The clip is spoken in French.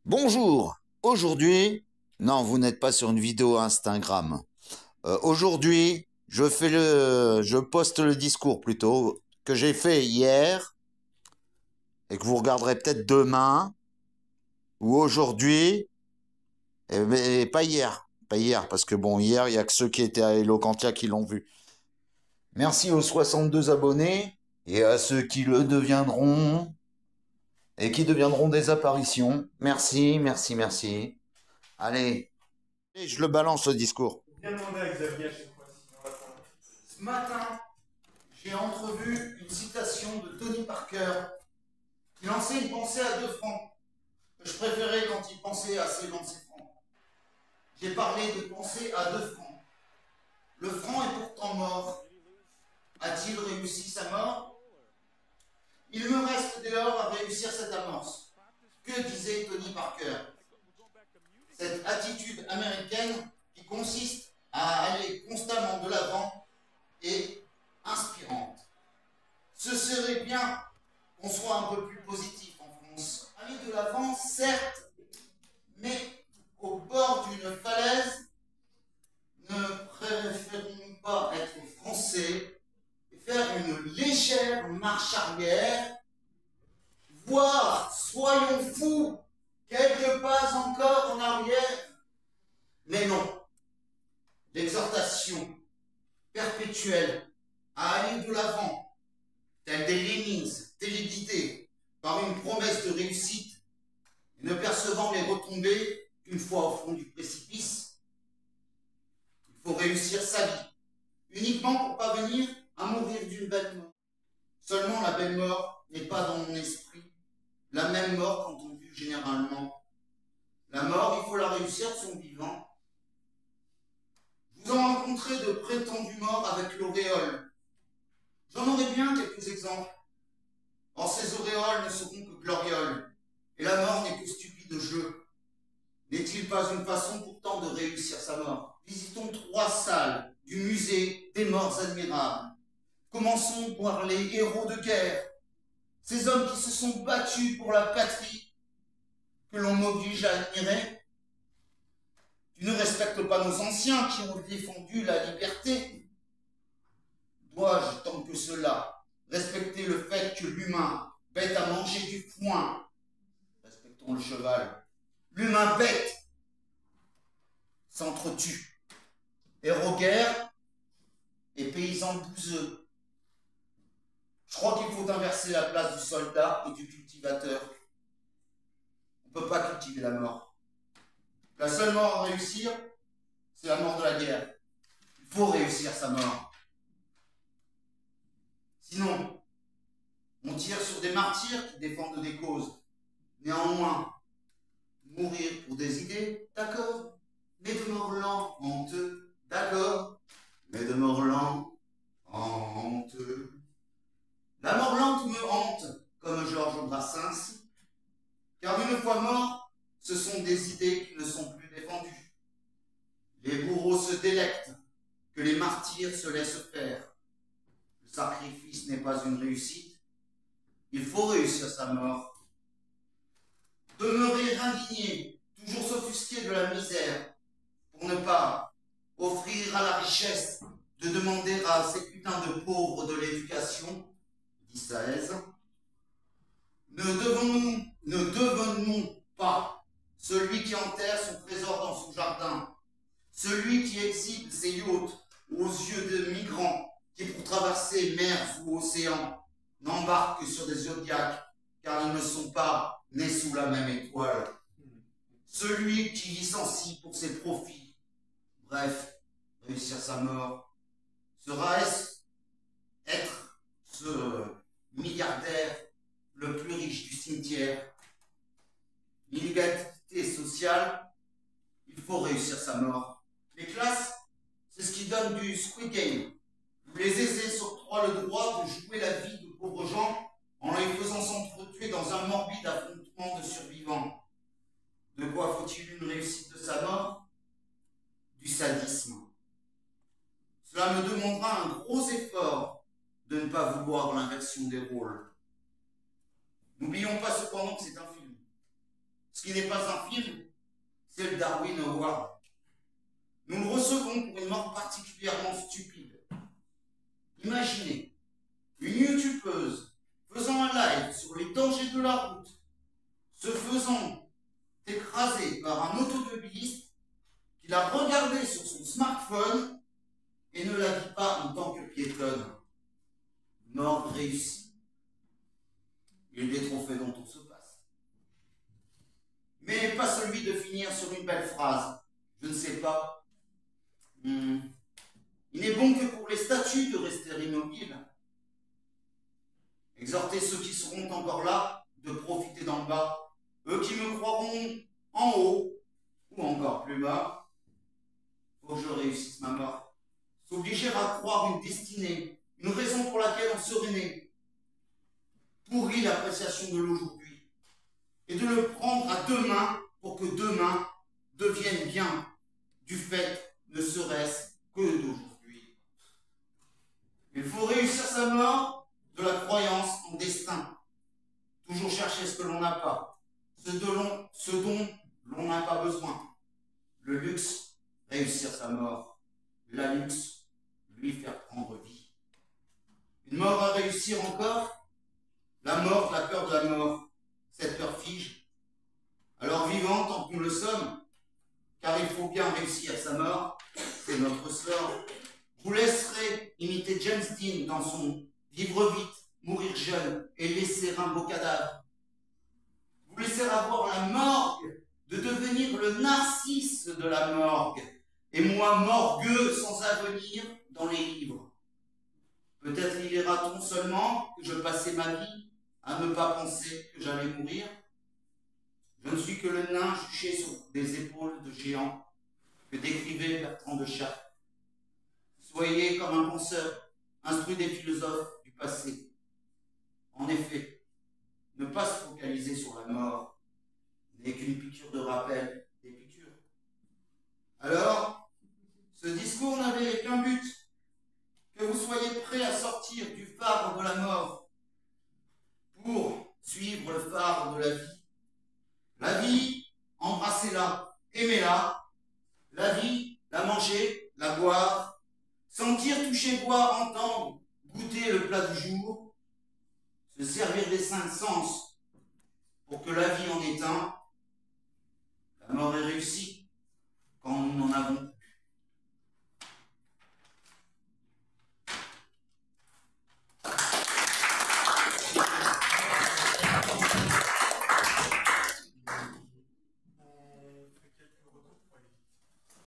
Bonjour, aujourd'hui, non, vous n'êtes pas sur une vidéo Instagram. Aujourd'hui, je poste le discours plutôt que j'ai fait hier et que vous regarderez peut-être demain ou aujourd'hui, mais pas hier, parce que bon, hier, il y a que ceux qui étaient à Eloquentia qui l'ont vu. Merci aux 62 abonnés et à ceux qui le deviendront et qui deviendront des apparitions. Merci, merci, merci. Allez. Et je le balance le discours. Bien demander à Xavier à chaque fois-ci dans la fin. Ce matin, j'ai entrevu une citation de Tony Parker qui lançait une pensée à 2 francs, que je préférais quand il pensait à ses lancers francs. J'ai parlé de pensée à 2 francs. Le franc est pourtant mort. A-t-il réussi sa mort? Il me reste dehors à réussir cette amorce. Que disait Tony Parker? Cette attitude américaine qui consiste à aller constamment de l'avant est inspirante. Ce serait bien qu'on soit un peu plus positif en France. Aller de l'avant, certes, mais au bord d'une falaise, ne préférons-nous pas être français et faire une légère marche arrière, voire, soyons fous, quelques pas encore en arrière? Mais non, l'exhortation perpétuelle à aller de l'avant, telle des Lénins, téléguidés par une promesse de réussite, et ne percevant les retombées qu'une fois au fond du précipice. Il faut réussir sa vie, uniquement pour parvenir à mourir d'une belle mort. Seulement la belle mort n'est pas dans mon esprit la même mort qu'entendue généralement. La mort, il faut la réussir de son vivant. Vous en rencontrez de prétendus morts avec l'auréole. J'en aurai bien quelques exemples. Or, ces auréoles ne seront que glorioles, et la mort n'est que stupide jeu. N'est-il pas une façon pourtant de réussir sa mort? Visitons 3 salles du musée des morts admirables. Commençons par les héros de guerre, ces hommes qui se sont battus pour la patrie, que l'on m'oblige à admirer. Tu ne respectes pas nos anciens qui ont défendu la liberté. Dois-je, tant que cela, respecter le fait que l'humain, bête à manger du foin, respectons le cheval, l'humain bête s'entretue, héros guerre et paysan bouseux. Je crois qu'il faut inverser la place du soldat et du cultivateur. On ne peut pas cultiver la mort. La seule mort à réussir, c'est la mort de la guerre. Il faut réussir sa mort. Sinon, on tire sur des martyrs qui défendent des causes. Néanmoins, mourir pour des idées, d'accord, mais de mort lent, honteux, d'accord, mais de mort lent, honteux. La mort lente me hante, comme Georges Brassens, car une fois mort, ce sont des idées qui ne sont plus défendues. Les bourreaux se délectent, que les martyrs se laissent faire. Le sacrifice n'est pas une réussite, il faut réussir sa mort. Demeurer indigné, toujours s'offusquer de la misère, pour ne pas offrir à la richesse de demander à ces putains de pauvres de l'éducation, dit Saez. Ne devenons pas celui qui enterre son trésor dans son jardin, celui qui exhibe ses yachts aux yeux de migrants qui, pour traverser mers ou océans, n'embarquent que sur des zodiaques, car ils ne sont pas nés sous la même étoile. Celui qui licencie pour ses profits, bref, réussir sa mort, sera-ce être ce milliardaire le plus riche du cimetière? L'inégalité sociale, il faut réussir sa mort. Les classes, c'est ce qui donne du Squid Game, où les aisés s'octroient le droit de jouer la vie de pauvres gens en les faisant s'entretuer dans un morbide affrontement de survivants. De quoi faut-il une réussite de sa mort? Du sadisme. Cela me demandera un gros effort de ne pas vouloir l'inversion des rôles. N'oublions pas cependant que c'est un film. Ce qui n'est pas un film, c'est le Darwin Award. Nous le recevons pour une mort particulièrement stupide. Imaginez une youtubeuse faisant un live sur les dangers de la route, se faisant écraser par un automobiliste qui l'a regardé sur son smartphone et ne la vit pas en tant que piétonne. Mort réussie. Il y a des trophées dont on se passe. Mais pas celui de finir sur une belle phrase. Je ne sais pas. Il n'est bon que pour les statues de rester immobile. Exhorter ceux qui seront encore là de profiter d'en bas, eux qui me croiront en haut ou encore plus bas. Faut que je réussisse ma mort. S'obliger à croire une destinée, une raison pour laquelle on serait né. Pourrit l'appréciation de l'aujourd'hui et de le prendre à deux mains pour que demain devienne bien, du fait ne serait-ce que d'aujourd'hui. Il faut réussir sa mort de la croyance en destin. Toujours chercher ce que l'on n'a pas, ce dont l'on n'a pas besoin. Le luxe, réussir sa mort. La luxe, lui faire prendre vie. Une mort à réussir encore. La mort, la peur de la mort. Cette peur fige. Alors vivant tant que nous le sommes, car il faut bien réussir sa mort, c'est notre sort. Vous laisserez imiter James Dean dans son Vivre vite, mourir jeune et laisser un beau cadavre. Vous laisserez avoir la morgue de devenir le narcisse de la morgue, et moi morgueux sans avenir dans les livres. Peut-être y lira-t-on seulement que je passais ma vie à ne pas penser que j'allais mourir. Je ne suis que le nain juché sur des épaules de géants que décrivait Bertrand de Chartres. Soyez comme un penseur, instruit des philosophes du passé. En effet, ne pas se focaliser sur la mort n'est qu'une piqûre de rappel des piqûres. Alors, ce discours n'avait qu'un but, que vous soyez prêts à sortir du phare de la mort pour suivre le phare de la vie. La vie, embrassez-la, aimez-la. La vie, la manger, la boire, sentir, toucher, boire, entendre, goûter le plat du jour, se servir des cinq sens pour que la vie en ait un,